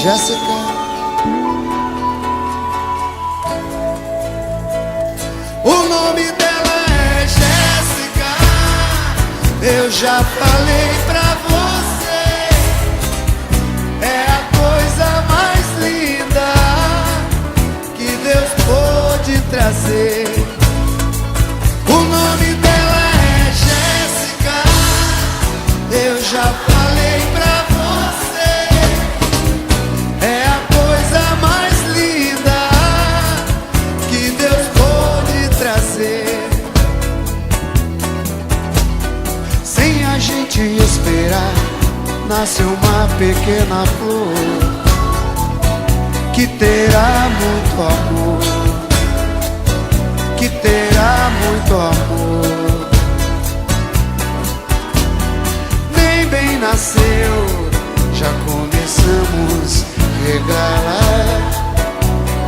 Jéssica. O nome dela é Jéssica. Eu já falei pra você, é a coisa mais linda que Deus pôde trazer. O nome dela é Jéssica. Eu já falei pra você, é a coisa mais linda que Deus pôde trazer. Sem a gente esperar, nasce uma pequena flor que terá muito amor, que terá muito amor. Nem bem nasceu, já começamos a regá-la,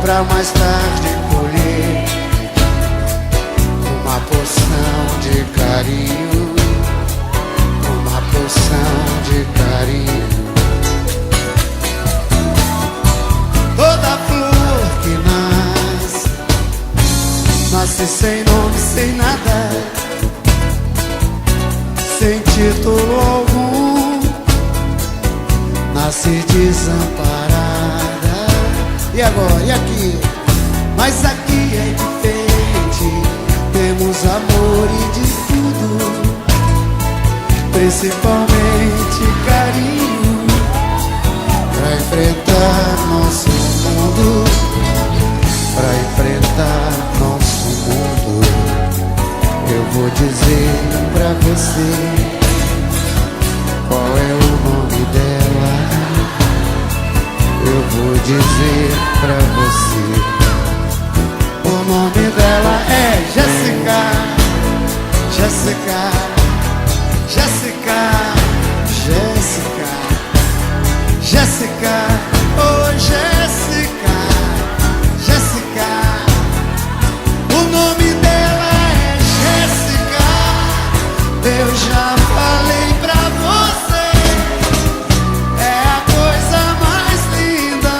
pra mais tarde colher uma porção de carinho, uma porção de carinho. Toda flor que nasce sem nome, sem nada, sem título algum, nasce desamparada. E agora? E aqui? Mas aqui é diferente, temos amor e de tudo, principalmente carinho, pra enfrentar nosso mundo, pra enfrentar nosso mundo. Eu vou dizer pra você qual é o nome dela. Eu vou dizer pra você, o nome dela é Jéssica. Jéssica, Jéssica, Jéssica, Jéssica, oh Jéssica, Jéssica. O nome dela é Jéssica. Eu já falei pra você, é a coisa mais linda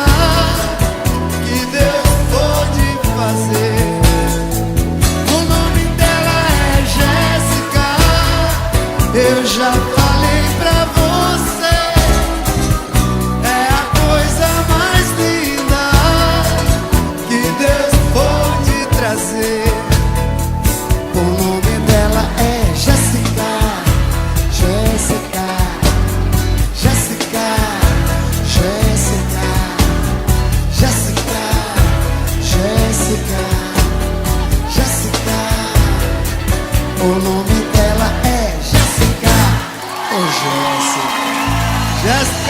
que Deus pôde fazer. O nome dela é Jéssica. Eu já falei pra você, é a coisa mais linda que Deus pôde trazer. O nome dela é Jéssica. Jéssica, Jéssica, Jéssica, Jéssica, Jéssica, Jéssica. O nome dela é Jéssica. Oh, Jéssica, Jéssica.